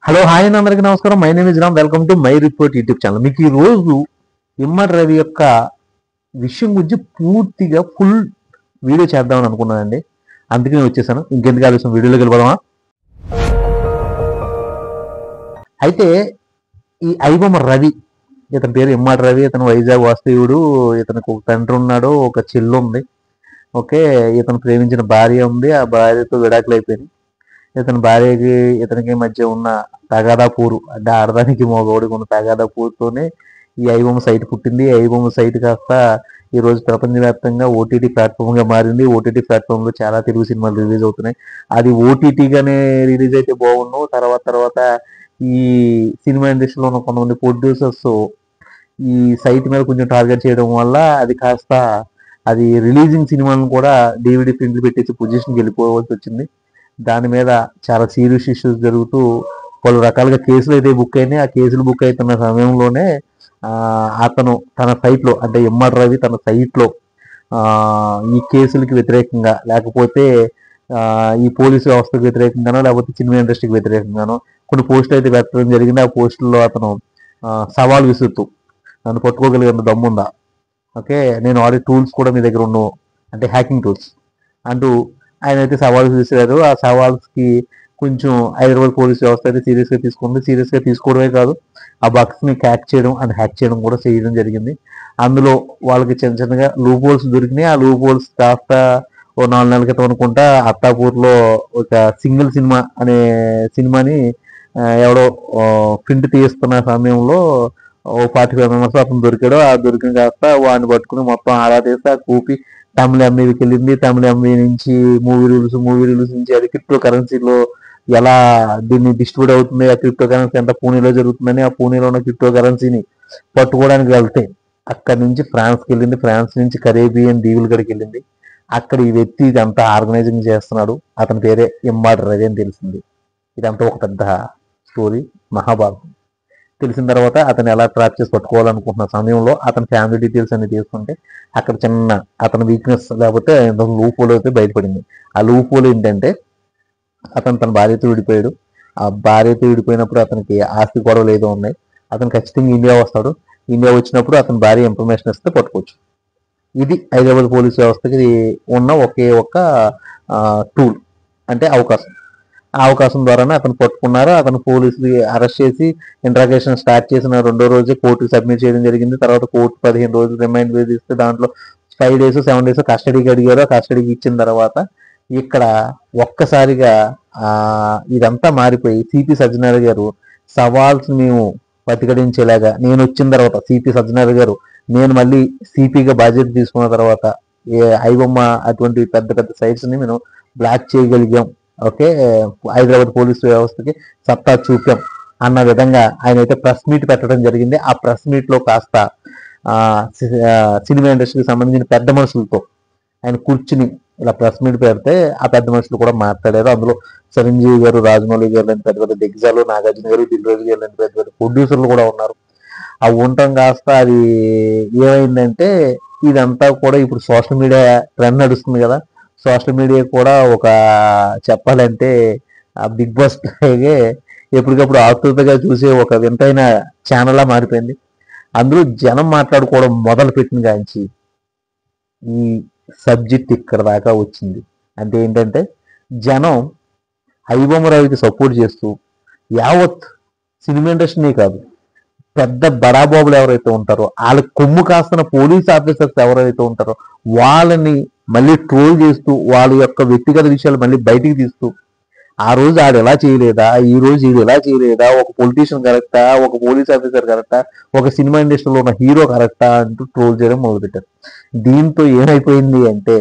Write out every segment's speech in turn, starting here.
Hello hi అండి, అందరికీ నమస్కారం. My name is Ram. Welcome to my report YouTube channel. మీకు ఈ రోజు ఇమ్మడి రవి యొక్క విషయం గురించి పూర్తిగా ఫుల్ వీడియో చేద్దామని అనుకున్నానండి. అందుకే నేను వచ్చేసాను. ఇంకెందుకు ఆలస్యం, వీడియోలోకి వెళ్ళిపోదామా? అయితే ఈ ఐబొమ్మ రవి, ఇతని పేరు ఇమ్మడి రవి. ఇతను వైజాగ్ వాస్తవ్యుడు. ఇతనికి ఒక తండ్రి ఉన్నాడు, ఒక చెల్లు ఉంది. ఓకే, ఇతను ప్రేమించిన భార్య ఉంది. ఆ భార్యతో విడాకులు అయిపోయింది. ఇతని భార్యకి ఇతనికి మధ్య ఉన్న తగాదా పూరు, అంటే ఆడదానికి మగవాడికి ఉన్న తగాదా పూరుతోనే ఈ ఐబొమ్మ సైట్ పుట్టింది. ఈ ఐబొమ్మ సైట్ కాస్త ఈ రోజు ప్రపంచవ్యాప్తంగా ఓటీటీ ప్లాట్ఫామ్గా మారింది. ఓటీటీ ప్లాట్ఫామ్లో చాలా తెలుగు సినిమాలు రిలీజ్ అవుతున్నాయి. అది ఓటీటీగానే రిలీజ్ అయితే బాగుండు. తర్వాత తర్వాత ఈ సినిమా ఇండస్ట్రీలో ఉన్న కొంతమంది ప్రొడ్యూసర్స్ ఈ సైట్ మీద కొంచెం టార్గెట్ చేయడం వల్ల అది కాస్త అది రిలీజింగ్ సినిమాను కూడా DVD ప్రింట్లు పెట్టేసి పొజిషన్కి వెళ్ళిపోవాల్సి వచ్చింది. దాని మీద చాలా సీరియస్ ఇష్యూస్ జరుగుతూ పలు రకాలుగా కేసులు అయితే బుక్ అయినాయి. ఆ కేసులు బుక్ అవుతున్న సమయంలోనే అతను తన సైట్లో, అంటే ఇమ్మడి రవి తన సైట్లో ఈ కేసులకి వ్యతిరేకంగా, లేకపోతే ఈ పోలీసు వ్యవస్థకు వ్యతిరేకంగానో, లేకపోతే సినిమా ఇండస్ట్రీకి వ్యతిరేకంగానో కొన్ని పోస్టులు అయితే పెట్టడం జరిగింది. ఆ పోస్టుల్లో అతను సవాల్ విసురుతూ, నన్ను పట్టుకోగలిగిన దమ్ముందా, ఓకే నేను ఆడే టూల్స్ కూడా మీ దగ్గర ఉండవు, అంటే హ్యాకింగ్ టూల్స్ అంటూ ఆయన అయితే సవాల్స్ విసిరారు. ఆ సవాల్స్కి కొంచెం హైదరాబాద్ పోలీస్ వ్యవస్థ అయితే సీరియస్గా తీసుకుంది. సీరియస్గా తీసుకోవడమే కాదు, ఆ బగ్స్ని హ్యాక్ చేయడం కూడా చేయడం జరిగింది. అందులో వాళ్ళకి చిన్న చిన్నగా లూప్ హోల్స్ దొరికినాయి. ఆ లూప్ హోల్స్ కాస్త ఓ 4 నెలల క్రితం అనుకుంటా అత్తాపూర్లో ఒక సింగిల్ సినిమా అనే సినిమాని ఎవడో ప్రింట్ తీస్తున్న సమయంలో ఓ 45 మెంబర్స్ అతను దొరికాడు. ఆ దొరికిన కాస్త వాడిని పట్టుకుని మొత్తం ఆరా తీస్తే ఆ కూపి తమిళ ఎంఈకి వెళ్ళింది. తమిళ ఎంఈ నుంచి మూవీ రూల్స్ నుంచి అది క్రిప్టో కరెన్సీలో ఎలా దీన్ని డిస్ట్రిబ్యూట్ అవుతుంది, ఆ క్రిప్టో కరెన్సీ ఎంత పూణేలో జరుగుతుందని, ఆ పూణేలో ఉన్న క్రిప్టో కరెన్సీని పట్టుకోవడానికి వెళ్తే అక్కడి నుంచి ఫ్రాన్స్కి వెళ్ళింది. ఫ్రాన్స్ నుంచి కరేబియన్ దీవుల గడికి వెళ్ళింది. అక్కడ ఈ వ్యక్తి ఇదంతా ఆర్గనైజింగ్ చేస్తున్నాడు. అతని పేరే ఇమ్మడి రవి అని తెలిసింది. ఇదంతా ఒక పెద్ద స్టోరీ, మహాభారతం. తెలిసిన తర్వాత అతను ఎలా ట్రాప్ చేసి పట్టుకోవాలనుకుంటున్న సమయంలో అతని ఫ్యామిలీ డీటెయిల్స్ అన్ని తీసుకుంటే అక్కడ చిన్న అతని వీక్నెస్, లేకపోతే లూప్ హోల్ అయితే బయటపడింది. ఆ లూప్ హోల్ ఏంటంటే అతను తన భార్యతో విడిపోయాడు. ఆ భార్యతో విడిపోయినప్పుడు అతనికి ఆస్తి గొడవలు ఏదో ఉన్నాయి. అతను ఖచ్చితంగా ఇండియా వస్తాడు. ఇండియా వచ్చినప్పుడు అతని భార్య ఇన్ఫర్మేషన్ ఇస్తే పట్టుకోవచ్చు. ఇది హైదరాబాద్ పోలీస్ వ్యవస్థకి ఉన్న ఒకే ఒక టూల్, అంటే అవకాశం. ఆ అవకాశం ద్వారానే అతను పట్టుకున్నారు. అతను పోలీసులు అరెస్ట్ చేసి ఇంట్రాగేషన్ స్టార్ట్ చేసిన రెండో రోజే కోర్టుకి సబ్మిట్ చేయడం జరిగింది. తర్వాత కోర్టు 15 రోజులు రిమైండ్ విధిస్తే దాంట్లో 5 days 7 days కస్టడీకి అడిగారు. ఆ కస్టడీకి ఇచ్చిన తర్వాత ఇక్కడ ఒక్కసారిగా ఇదంతా మారిపోయి సిపి సజ్జనార్ గారు సవాల్స్ మేము ప్రతిఘటించేలాగా, నేను వచ్చిన తర్వాత సిపి సజ్జనార్ గారు నేను మళ్ళీ సిపిగా బాధ్యత తీసుకున్న తర్వాత ఐబొమ్మ అటువంటి పెద్ద పెద్ద సైట్స్ని మేము బ్లాక్ చేయగలిగాం. ఓకే, హైదరాబాద్ పోలీసు వ్యవస్థకి సత్తా చూపాం అన్న విధంగా ఆయన అయితే ప్రెస్ మీట్ పెట్టడం జరిగింది. ఆ ప్రెస్ మీట్లో కాస్త సినిమా ఇండస్ట్రీకి సంబంధించిన పెద్ద మనుషులతో ఆయన కూర్చుని ఇలా ప్రెస్ మీట్ పెడితే ఆ పెద్ద మనుషులు కూడా మాట్లాడారు. అందులో చిరంజీవి గారు, రాజమౌళి గారు లాంటి పెద్ద పెద్ద దిగ్గజాలు, నాగార్జున గారు, దిల్రాజు గారు లాంటి పెద్ద పెద్ద ప్రొడ్యూసర్లు కూడా ఉన్నారు. ఆ ఉండటం కాస్త అది ఏమైందంటే ఇదంతా కూడా ఇప్పుడు సోషల్ మీడియా ట్రెండ్ నడుస్తుంది కదా. సోషల్ మీడియా కూడా ఒక చెప్పాలంటే ఆ బిగ్ బాస్ లాగే ఎప్పటికప్పుడు ఆతృతగా చూసే ఒక వింతైన ఛానల్లా మారిపోయింది. అందులో జనం మాట్లాడుకోవడం మొదలు పెట్టిన కాంచి ఈ సబ్జెక్ట్ ఇక్కడ దాకా వచ్చింది. అంటే ఏంటంటే జనం ఐబొమ్మ రవికి సపోర్ట్ చేస్తూ యావత్ సినిమా ఇండస్ట్రీనే కాదు, పెద్ద బడాబాబులు ఎవరైతే ఉంటారో వాళ్ళ కొమ్ము కాస్తున్న పోలీస్ ఆఫీసర్స్ ఎవరైతే ఉంటారో వాళ్ళని మళ్ళీ ట్రోల్ చేస్తూ వాళ్ళ యొక్క వ్యక్తిగత విషయాలు మళ్ళీ బయటికి తీస్తూ, ఆ రోజు ఆడు ఎలా చేయలేదా, ఈ రోజు ఈడు ఎలా చేయలేదా, ఒక పొలిటీషియన్ కరెక్టా, ఒక పోలీస్ ఆఫీసర్ కరెక్టా, ఒక సినిమా ఇండస్ట్రీలో ఉన్న హీరో కరెక్టా అంటూ ట్రోల్ చేయడం మొదలుపెట్టారు. దీంతో ఏమైపోయింది అంటే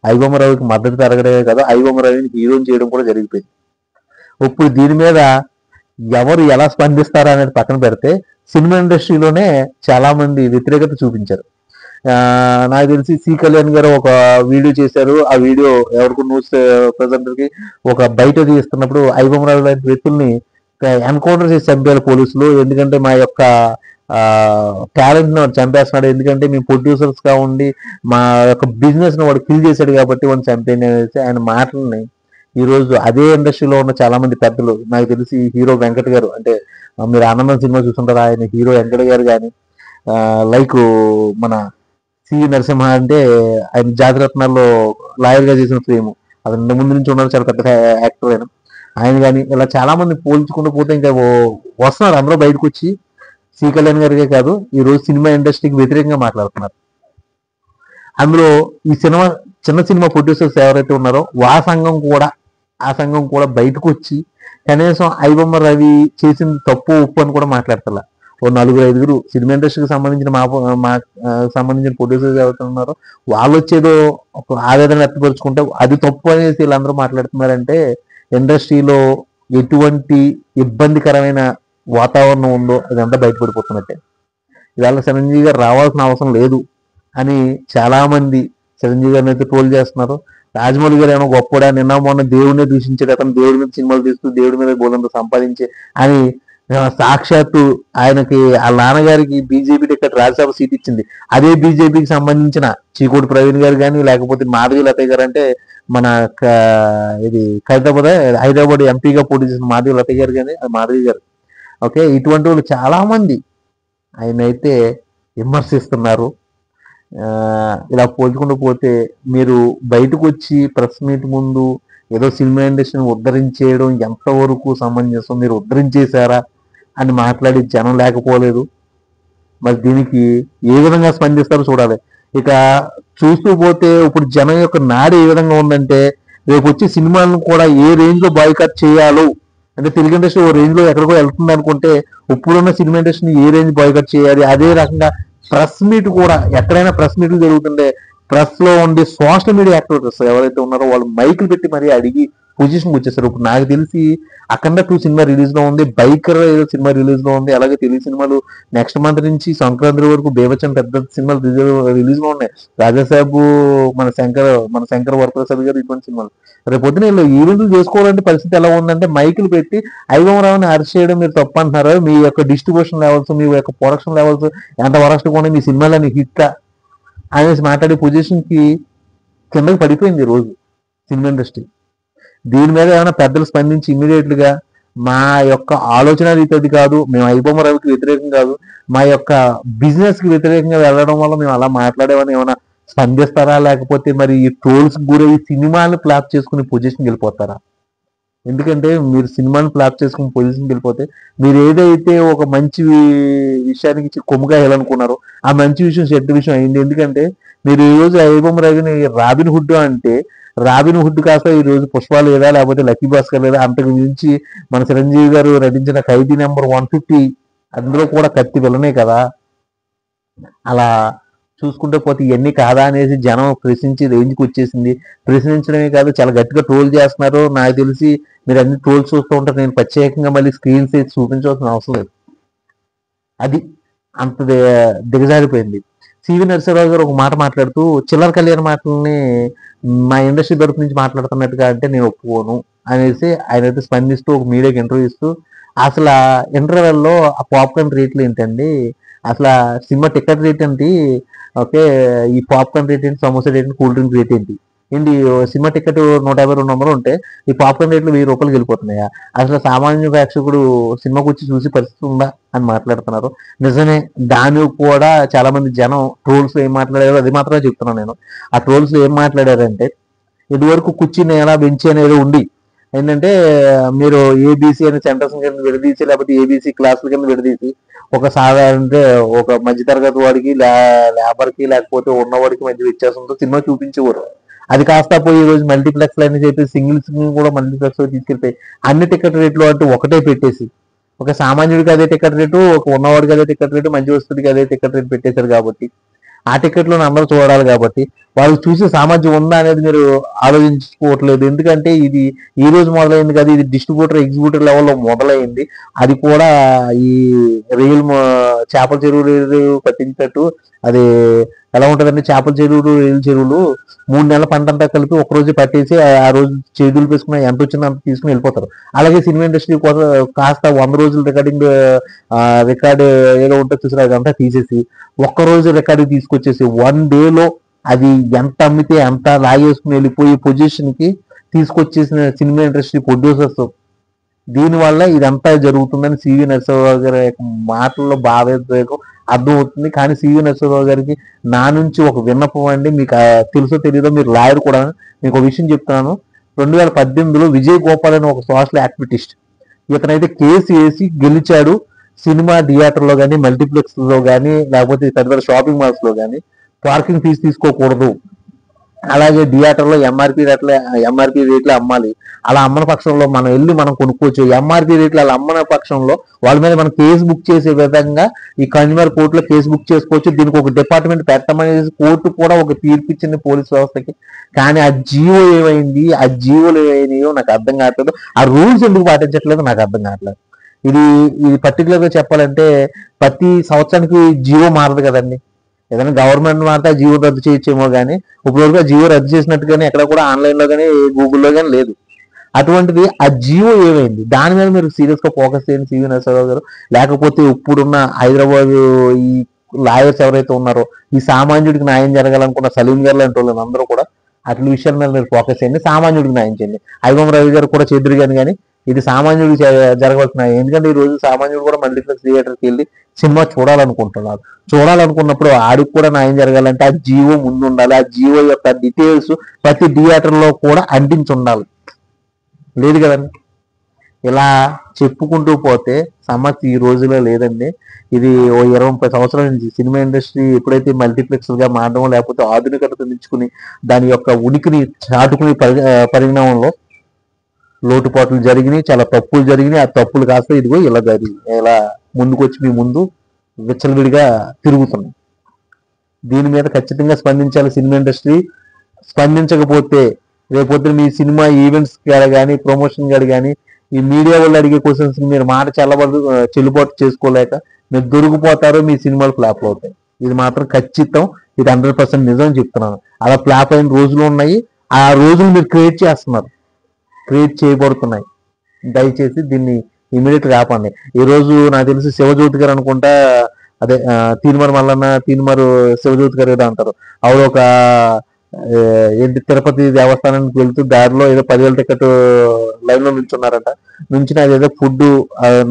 ఐబొమ్మ రవికి మద్దతు పెరగడమే కదా, ఐబొమ్మ రవిని హీరోని చేయడం కూడా జరిగిపోయింది. ఇప్పుడు దీని మీద ఎవరు ఎలా స్పందిస్తారా అనేది పక్కన పెడితే సినిమా ఇండస్ట్రీలోనే చాలా మంది వ్యతిరేకత చూపించారు. నాకు తెలిసి సి కళ్యాణ్ గారు ఒక వీడియో చేశారు. ఆ వీడియో ఎవరికి న్యూస్ ప్రజెంటర్కి ఒక బయట తీస్తున్నప్పుడు ఐబొమ్మ రవి లాంటి వ్యక్తుల్ని ఎన్కౌంటర్ చేసి చంపారు పోలీసులు. ఎందుకంటే మా యొక్క టాలెంట్ ని వాడు చంపేస్తున్నాడు, ఎందుకంటే మేము ప్రొడ్యూసర్స్ గా ఉండి మా యొక్క బిజినెస్ ని వాడు కిల్ చేశాడు కాబట్టి వాడిని చంపేయండి అనేసి ఆయన మాటలని ఈరోజు అదే ఇండస్ట్రీలో ఉన్న చాలా మంది పెద్దలు, నాకు తెలిసి హీరో వెంకట్ గారు, అంటే మీరు ఆనందం సినిమా చూస్తుంటారు, ఆయన హీరో వెంకట్ గారు కానీ, లైక్ మన నరసింహ అంటే ఆయన జాతిరత్నాల్లో లాయర్గా చేసిన ఫేమ్, అది ముందు నుంచి ఉన్నారు, చాలా పెద్ద యాక్టర్ ఆయన కానీ, ఇలా చాలా మంది పోల్చుకుంటూ పోతే ఇంకా వస్తున్నారు అందరూ బయటకు వచ్చి. సి కళ్యాణ్ గారికే కాదు, ఈ రోజు సినిమా ఇండస్ట్రీకి వ్యతిరేకంగా మాట్లాడుతున్నారు. అందులో ఈ చిన్న సినిమా ప్రొడ్యూసర్స్ ఎవరైతే ఉన్నారో ఆ సంఘం కూడా బయటకు వచ్చి కనీసం ఐబొమ్మ రవి చేసింది తప్పు ఉప్పు అని కూడా మాట్లాడతారు. ఓ 4-5 సినిమా ఇండస్ట్రీకి సంబంధించిన సంబంధించిన ప్రొడ్యూసర్స్ ఎవరైతే ఉన్నారో వాళ్ళు వచ్చేదో ఒక ఆవేదన వ్యక్తపరుచుకుంటే అది తప్పు అనేసి వీళ్ళందరూ మాట్లాడుతున్నారంటే ఇండస్ట్రీలో ఎటువంటి ఇబ్బందికరమైన వాతావరణం ఉందో అదంతా బయటపడిపోతున్నట్టే. ఇవాళ చిరంజీవి గారు రావాల్సిన అవసరం లేదు అని చాలా మంది చిరంజీవి గారిని అయితే ట్రోల్ చేస్తున్నారు. రాజమౌళి గారు ఏమో గొప్పడా, నిన్న మొన్న దేవుడిని దూషించాడు, అతను దేవుడి మీద సినిమాలు తీస్తూ దేవుడి మీద బోలంత సంపాదించే అని సాక్షాత్తు ఆయనకి వాళ్ళ నాన్నగారికి బీజేపీ టికెట్ రాజ్యసభ సీట్ ఇచ్చింది. అదే బీజేపీకి సంబంధించిన చీకోటి ప్రవీణ్ గారు కానీ, లేకపోతే మాధవి లతయ్య గారు, అంటే మన ఇది హైదరాబాద్ ఎంపీగా పోటీ చేసిన మాధవి లతయ్య గారు కానీ, మాధవి గారు, ఓకే, ఇటువంటి వాళ్ళు చాలా మంది ఆయన అయితే విమర్శిస్తున్నారు. ఇలా పోల్చుకుంటూ పోతే మీరు బయటకు వచ్చి ప్రెస్ మీట్ ముందు ఏదో సినిమా ఇండస్ట్రీని ఉద్ధరించేయడం ఎంతవరకు సమంజసం, మీరు ఉద్ధరించేశారా అని మాట్లాడి జనం లేకపోలేదు. మరి దీనికి ఏ విధంగా స్పందిస్తారో చూడాలి. ఇక చూస్తూ పోతే ఇప్పుడు జనం యొక్క నాడు ఏ విధంగా ఉందంటే, రేపు వచ్చి సినిమాలను కూడా ఏ రేంజ్ లో బాయ్కాట్ చేయాలో, అంటే తెలుగు ఇండస్ట్రీ ఓ రేంజ్ లో ఎక్కడికో వెళ్తుంది అనుకుంటే ఇప్పుడున్న సినిమా ఇండస్ట్రీని ఏ రేంజ్ బాయ్కాట్ చేయాలి. అదే రకంగా ప్రెస్ మీట్ కూడా, ఎక్కడైనా ప్రెస్ మీట్లు జరుగుతుంటే ప్రెస్ లో ఉండే సోషల్ మీడియా యాక్టివిటీస్ ఎవరైతే ఉన్నారో వాళ్ళు మైకులు పెట్టి మరీ అడిగి పొజిషన్కి వచ్చేస్తారు. ఇప్పుడు నాకు తెలిసి అఖండ 2 సినిమా రిలీజ్ లో ఉంది, బైకర్ ఏదో సినిమా రిలీజ్ లో ఉంది, అలాగే తెలుగు సినిమాలు నెక్స్ట్ మంత్ నుంచి సంక్రాంతి వరకు బేబచ్చన్ పెద్ద సినిమాలు రిలీజ్ లో ఉన్నాయి. రాజాసాబు, మన శంకర్ వరప్రసాద్ గారు, ఇటువంటి సినిమాలు. రేపు పొద్దున వీళ్ళు ఈవెంట్లు చేసుకోవాలంటే పరిస్థితి ఎలా ఉందంటే, మైకులు పెట్టి ఐబొమ్మరావుని అరెస్ట్ చేయడం మీరు తప్పు అంటున్నారు, మీ యొక్క డిస్ట్రిబ్యూషన్ లెవెల్స్, మీ యొక్క ప్రొడక్షన్ లెవెల్స్ ఎంత వరస్ట్గా ఉన్నాయి, మీ సినిమాలని హిట్ అనేసి మాట్లాడే పొజిషన్కి కిందకి పడిపోయింది ఈ రోజు సినిమా ఇండస్ట్రీ. దీని మీద ఏమైనా పెద్దలు స్పందించి ఇమ్మీడియట్లుగా మా యొక్క ఆలోచన రీతి కాదు, మేము ఐబొమ్మ రవికి వ్యతిరేకం కాదు, మా యొక్క బిజినెస్ కి వ్యతిరేకంగా వెళ్ళడం వల్ల మేము అలా మాట్లాడేమని ఏమైనా స్పందిస్తారా, లేకపోతే మరి ఈ ట్రోల్స్ గురై సినిమాని ఫ్లాప్ చేసుకుని పొజిషన్కి వెళ్ళిపోతారా? ఎందుకంటే మీరు సినిమాని ఫ్లాప్ చేసుకుని పొజిషన్కి వెళ్ళిపోతే మీరు ఏదైతే ఒక మంచి విషయానికి కొమ్ముగా వేయాలనుకున్నారో ఆ మంచి విషయం చెడ్డ విషయం అయింది. ఎందుకంటే మీరు ఈ రోజు ఐబొమ్మ రవిని రాబిన్ హుడ్ అంటే రాబిన్ హుడ్ కాస్త ఈ రోజు పుష్ప లేదా, లేకపోతే లక్కీ భాస్కర్ లేదా, అంతకు మించి మన చిరంజీవి గారు నటించిన ఖైదీ నెంబర్ 150 అందులో కూడా కత్తి విలనే కదా. అలా చూసుకుంటే పోతే ఇవన్నీ కాదా అనేసి జనం ప్రశ్నించి రేంజ్కి వచ్చేసింది. ప్రశ్నించడమే కాదు, చాలా గట్టిగా ట్రోల్ చేస్తున్నారు. నాకు తెలిసి మీరు అన్ని ట్రోల్స్ చూస్తూ ఉంటారు, నేను ప్రత్యేకంగా మళ్ళీ స్క్రీన్స్ వేసి చూపించవలసిన అవసరం లేదు. అది అంత దిగజారిపోయింది. సివి నరసింహరావు గారు ఒక మాట మాట్లాడుతూ చిల్లర కళ్యాణ్ మాటలని మా ఇండస్ట్రీ తరపు నుంచి మాట్లాడుతున్నట్టుగా అంటే నేను ఒప్పుకోను అనేసి ఆయన అయితే స్పందిస్తూ ఒక మీడియాకి ఇంటర్వ్యూ ఇస్తూ, అసలు ఇంటర్వెల్లో ఆ పాప్కార్న్ రేట్లు ఏంటండి, అసలు సినిమా టికెట్ రేట్ ఏంటి, ఓకే, ఈ పాప్కార్న్ రేట్ ఏంటి, సమోసా రేట్ ఏంటి, కూల్ డ్రింక్ రేట్ ఏంటి, సినిమా టికెట్ 150-200 ఉంటే ఈ పాప్కార్న్ రేట్లు 1000 రూపాయలకి వెళ్ళిపోతున్నాయా? అసలు సామాన్య ప్రేక్షకుడు సినిమాకి వచ్చి చూసి పరిస్థితి ఉందా అని మాట్లాడుతున్నారు. నిజమే, దాని కూడా చాలా మంది జనం ట్రోల్స్ ఏం మాట్లాడారో అది మాత్రమే చెప్తున్నాను నేను. ఆ ట్రోల్స్ ఏం మాట్లాడారంటే, ఇదివరకు కుర్చీ నేల బెంచి అనేది ఉండి ఏంటంటే మీరు ఏబీసీ అనే సెంటర్స్ కింద విడదీసి, లేకపోతే ఏబీసీ క్లాసుల కింద విడదీసి ఒక సాధారణ ఒక మధ్యతరగతి వాడికి, లేబర్కి, లేకపోతే ఉన్నవాడికి మధ్య వ్యత్యాసంతో సినిమా చూపించేవారు. అది కాస్త పోయి ఈ రోజు మల్టీప్లెక్స్ అని చెప్పి సింగిల్స్ కూడా మల్టీప్లెక్స్ తీసుకెళ్ళిపోయి అన్ని టికెట్ రేట్లు అంటూ ఒకటే పెట్టేసి, ఒక సామాన్యుడికి అదే టికెట్ రేటు, ఒక ఉన్నవాడికి అదే టికెట్ రేటు, మంచి వస్తుడికి అదే టికెట్ రేటు పెట్టేశారు. కాబట్టి ఆ టికెట్లను అందరూ చూడాలి. కాబట్టి వాళ్ళు చూసే సామర్థ్యం ఉందా అనేది మీరు ఆలోచించుకోవట్లేదు. ఎందుకంటే ఇది ఈ రోజు మొదలైంది కదా, ఇది డిస్ట్రిబ్యూటర్ ఎగ్జిబ్యూటర్ లెవెల్లో మొదలైంది. అది కూడా ఈ రియల్ చేపల చెరువులు పట్టించినట్టు అది ఎలా ఉంటుందంటే, చేపల చెరువులు రియల్ చెరువులు 3 నెలల పంట అంతా కలిపి ఒక రోజు పట్టేసి ఆ రోజు చేతులు వేసుకుని ఎంత వచ్చిందో అంత తీసుకుని వెళ్ళిపోతారు. అలాగే సినిమా ఇండస్ట్రీ కోసం కాస్త 100 రోజులు రికార్డు ఏదో ఉంటుంది చూసారు, అదంతా తీసేసి ఒక్కరోజు రికార్డు తీసుకొచ్చేసి 1 డేలో అది ఎంత అమ్మితే ఎంత లాగేసుకుని వెళ్ళిపోయే పొజిషన్కి తీసుకొచ్చేసిన సినిమా ఇండస్ట్రీ ప్రొడ్యూసర్స్, దీనివల్ల ఇదంతా జరుగుతుందని సివి నరసింహరావు గారి యొక్క మాటల్లో భావోద్వేగం అర్థమవుతుంది. కానీ సివి నరసింహరావు గారికి నా నుంచి ఒక విన్నపం అండి. మీకు తెలుసో తెలియదో, మీరు లాయర్ కూడా, మీకు ఒక విషయం చెప్తున్నాను. 2018లో విజయ్ గోపాల్ అని ఒక సోషల్ యాక్టివిస్ట్, ఇతనైతే కేసు వేసి గెలిచాడు. సినిమా థియేటర్లో కానీ, మల్టీప్లెక్స్లో కానీ, లేకపోతే తదితర షాపింగ్ మాల్స్లో కానీ పార్కింగ్ ఫీజు తీసుకోకూడదు, అలాగే థియేటర్లో ఎంఆర్పి రేట్లు అమ్మాలి. అలా అమ్మని పక్షంలో మనం వెళ్ళి మనం కొనుక్కోవచ్చు. ఎంఆర్పి రేట్లు అలా అమ్మని పక్షంలో వాళ్ళ మీద మనం కేసు బుక్ చేసే విధంగా ఈ కన్జ్యూమర్ కోర్టులో కేసు బుక్ చేసుకోవచ్చు. దీనికి ఒక డిపార్ట్మెంట్ పెట్టమనేసి కోర్టు కూడా ఒక తీర్పు ఇచ్చింది పోలీస్ వ్యవస్థకి. కానీ ఆ జీవో ఏమైంది, ఆ జీవోలు ఏమైనాయో నాకు అర్థం కావట్లేదు. ఆ రూల్స్ ఎందుకు పాటించట్లేదు నాకు అర్థం కావట్లేదు. ఇది ఇది పర్టికులర్ గా చెప్పాలంటే ప్రతి సంవత్సరానికి జీవో మారదు కదండి. ఏదైనా గవర్నమెంట్ మాత్రం జీవో రద్దు చేయొచ్చేమో కానీ ఇప్పటివరకు జీవో రద్దు చేసినట్టుగానే ఎక్కడ కూడా ఆన్లైన్లో కానీ గూగుల్లో కానీ లేదు. అటువంటిది ఆ జీవో ఏమైంది, దాని మీద మీరు సీరియస్ గా ఫోకస్ చేయండి సివి నరసింహరావు గారు. లేకపోతే ఇప్పుడున్న హైదరాబాద్ ఈ లాయర్స్ ఎవరైతే ఉన్నారో, ఈ సామాన్యుడికి న్యాయం జరగాలనుకున్న సలీం గారు లాంటి వాళ్ళని అందరూ కూడా అట్ల విషయాల మీద మీరు ఫోకస్ చేయండి, సామాన్యుడికి న్యాయం చేయండి. ఐబొమ్మ రవి గారు కూడా చేద్దరు కానీ ఇది సామాన్యుడికి జరగవలసిన. ఎందుకంటే ఈ రోజు సామాన్యుడు కూడా మల్టీప్లెక్స్ థియేటర్కి వెళ్ళి సినిమా చూడాలనుకుంటున్నారు. చూడాలనుకున్నప్పుడు ఆడికి కూడా న్యాయం జరగాలంటే ఆ జీవో ముందు ఉండాలి. ఆ జీవో యొక్క డీటెయిల్స్ ప్రతి థియేటర్లో కూడా అంటించి ఉండాలి. లేదు కదండి. ఇలా చెప్పుకుంటూ పోతే సమస్య ఈ రోజులో లేదండి. ఇది ఓ 20-30 సంవత్సరాల నుంచి సినిమా ఇండస్ట్రీ ఎప్పుడైతే మల్టీప్లెక్స్ గా మారడం, లేకపోతే ఆధునికత తెచ్చుకుని దాని యొక్క ఉనికిని చాటుకుని పరిణామంలో లోటుపాట్లు జరిగినాయి, చాలా తప్పులు జరిగినాయి. ఆ తప్పులు కాస్త ఇదిగో ఇలా ముందుకు వచ్చి మీ ముందు విచ్చలవిడిగా తిరుగుతున్నాయి. దీని మీద ఖచ్చితంగా స్పందించాలి సినిమా ఇండస్ట్రీ. స్పందించకపోతే రేపొద్దున మీ సినిమా ఈవెంట్స్ కానీ, ప్రమోషన్ కానీ, ఈ మీడియా వాళ్ళు అడిగే క్వశ్చన్స్ మీరు మాట చెల్లుబాటు చేసుకోలేక మీరు దొరికిపోతారు, మీ సినిమాలు ఫ్లాప్ అవుతాయి. ఇది మాత్రం ఖచ్చితం, ఇది 100% నిజం చెప్తున్నాను. అలా ఫ్లాప్ అయిన రోజులు ఉన్నాయి. ఆ రోజులు మీరు క్రియేట్ చేయబడుతున్నాయి. దయచేసి దీన్ని ఇమీడియట్ గా ఆపండి. ఈ రోజు నాకు తెలిసి శివజ్యోతి గారు అనుకుంటా, అదే తీన్మార్ మల్లన్న, తీన్మార్ శివజ్యోతి గారు ఏదో అంటారు, ఆవిడ ఒక ఏంటి తిరుపతి దేవస్థానానికి వెళ్తూ దారిలో ఏదో 10,000 టికెట్ లైన్ లో నుంచున్నారట. నుంచి అదేదో ఫుడ్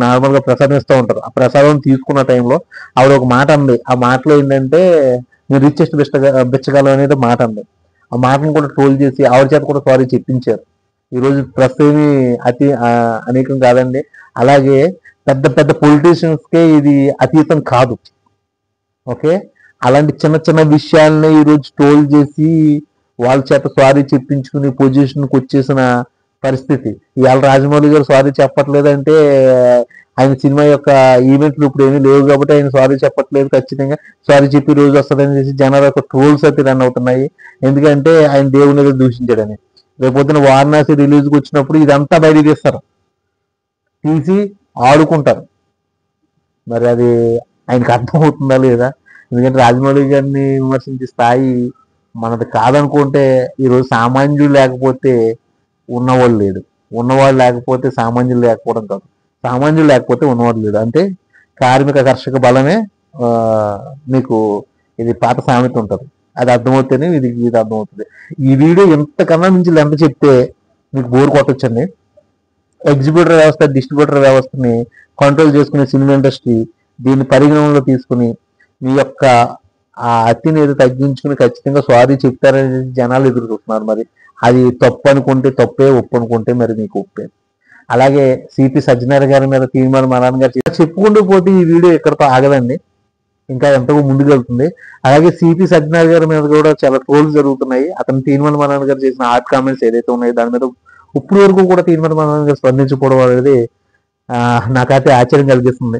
నార్మల్ గా ప్రసాదం ఇస్తూ ఉంటారు. ఆ ప్రసాదం తీసుకున్న టైంలో ఆవిడ ఒక మాట అంది. ఆ మాటలో ఏంటంటే మీరు రిచెస్ట్ బిచ్చగాలం అనేది మాట అంది. ఆ మాటను కూడా ట్రోల్ చేసి ఆవిడ చేత కూడా సారీ చెప్పించారు. ఈరోజు ప్రెస్ ఏమి అనేకం కాదండి. అలాగే పెద్ద పెద్ద పొలిటీషియన్స్కే ఇది అతీతం కాదు. ఓకే, అలాంటి చిన్న చిన్న విషయాలని ఈరోజు ట్రోల్ చేసి వాళ్ళ చేత సారీ చెప్పించుకుని పొజిషన్కి వచ్చేసిన పరిస్థితి. ఇవాళ రాజమౌళి గారు సారీ చెప్పట్లేదంటే ఆయన సినిమా యొక్క ఈవెంట్లు ఇప్పుడు ఏమీ లేవు కాబట్టి ఆయన సారీ చెప్పట్లేదు. ఖచ్చితంగా సారీ చెప్పి రోజు వస్తుందని చేసి జనాల యొక్క ట్రోల్స్ అయితే రన్ అవుతున్నాయి. ఎందుకంటే ఆయన దేవుని మీద దూషించాడని. రేపొద్దున వారణాసి రిలీజ్కి వచ్చినప్పుడు ఇదంతా బయట తీస్తారు, తీసి ఆడుకుంటారు. మరి అది ఆయనకు అర్థమవుతుందా లేదా? ఎందుకంటే రాజమౌళి గారిని విమర్శించే స్థాయి మనది కాదనుకుంటే ఈరోజు సామాన్యులు లేకపోతే ఉన్నవాళ్ళు లేడు, ఉన్నవాళ్ళు లేకపోతే సామాన్యులు లేకపోవడం కాదు, సామాన్యులు లేకపోతే ఉన్నవాళ్ళు లేడు. అంటే కార్మిక కర్షక బలమే మీకు ఇది పాత సామెత ఉంటుంది. అది అర్థమవుతేనే ఇది అర్థమవుతుంది. ఈ వీడియో ఎంతకన్నా నుంచి లెంత చెప్తే మీకు బోర్ కొట్టొచ్చండి. ఎగ్జిబ్యూటర్ వ్యవస్థ, డిస్ట్రిబ్యూటర్ వ్యవస్థని కంట్రోల్ చేసుకునే సినిమా ఇండస్ట్రీ దీన్ని పరిగణనలో తీసుకుని మీ యొక్క ఆ అతిని ఏదో తగ్గించుకుని ఖచ్చితంగా సారీ చెప్తారని జనాలు ఎదురు చూస్తున్నారు. మరి అది తప్పు అనుకుంటే తప్పే, ఒప్పు అనుకుంటే మరి మీకు ఒప్పే. అలాగే సిపి సజ్జనార్ గారి మీద తీన్మార్ మల్లన్న గారు చెప్పుకుంటూ పోతే ఈ వీడియో ఎక్కడితో ఆగదండి, ఇంకా ఎంతగా ముందుకు వెళ్తుంది. అలాగే సిపి సజ్జనార్ గారి మీద కూడా చాలా ట్రోల్స్ జరుగుతున్నాయి. అతను తీన్మార్ మల్లన్న గారు చేసిన హార్ట్ కామెంట్స్ ఏదైతే ఉన్నాయో దాని మీద ఇప్పుడు వరకు కూడా తీన్మార్ మల్లన్న గారు స్పందించకపోవడం అనేది నాకైతే ఆశ్చర్యం కలిగిస్తుంది.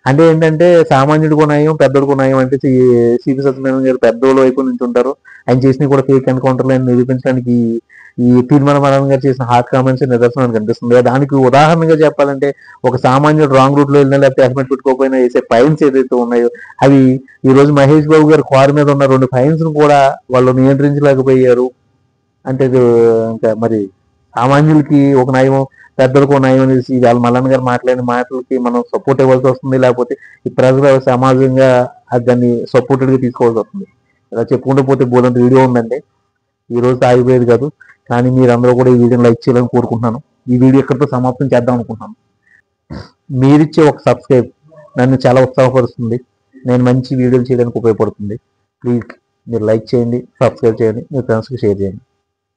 అంటే ఏంటంటే సామాన్యుడికి న్యాయం, పెద్దోడికి న్యాయం అంటే సిపి సత్యనారాయణ గారు పెద్దోళ్ళ వైపు నుంచి ఉంటారు. ఆయన చేసినవి కూడా ఫేక్ ఎన్కౌంటర్లు అని నిరూపించడానికి ఈ తీన్మార్ మల్లన్న గారు చేసిన హార్ట్ కామెంట్స్ నిదర్శనం కనిపిస్తుంది. దానికి ఉదాహరణగా చెప్పాలంటే ఒక సామాన్యుడు రాంగ్ రూట్ లో వెళ్ళినా లేకపోతే హెల్మెట్ పెట్టుకోకపోయినా వేసే ఫైన్స్ ఏదైతే ఉన్నాయో అవి ఈ రోజు మహేష్ బాబు గారు కారు మీద ఉన్న 2 ఫైన్స్ ను కూడా వాళ్ళు నియంత్రించలేకపోయారు. అంటే ఇంకా మరి సామాన్యులకి ఒక న్యాయం, పెద్దలకు న్యాయం అనేసి వాళ్ళ మల్లన్న గారు మాట్లాడిన మాటలకి మనం సపోర్ట్ ఇవ్వాల్సి వస్తుంది. లేకపోతే ఈ ప్రజల సమాజంగా దాన్ని సపోర్టెడ్ గా తీసుకోవాల్సి వస్తుంది. ఇలా చెప్పుకుంటూ పోతే బోలంత వీడియో ఉందండి, ఈ రోజు ఆగిపోయేది కాదు. కానీ మీరందరూ కూడా ఈ వీడియోని లైక్ చేయాలని కోరుకుంటున్నాను. ఈ వీడియో ఇక్కడితో సమాప్తం చేద్దాం అనుకుంటున్నాను. మీరిచ్చే ఒక సబ్స్క్రైబ్ నన్ను చాలా ఉత్సాహపరుస్తుంది, నేను మంచి వీడియోలు చేయడానికి ఉపయోగపడుతుంది. ప్లీజ్ మీరు లైక్ చేయండి, సబ్స్క్రైబ్ చేయండి, మీ ఫ్రెండ్స్కి షేర్ చేయండి.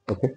ఓకే.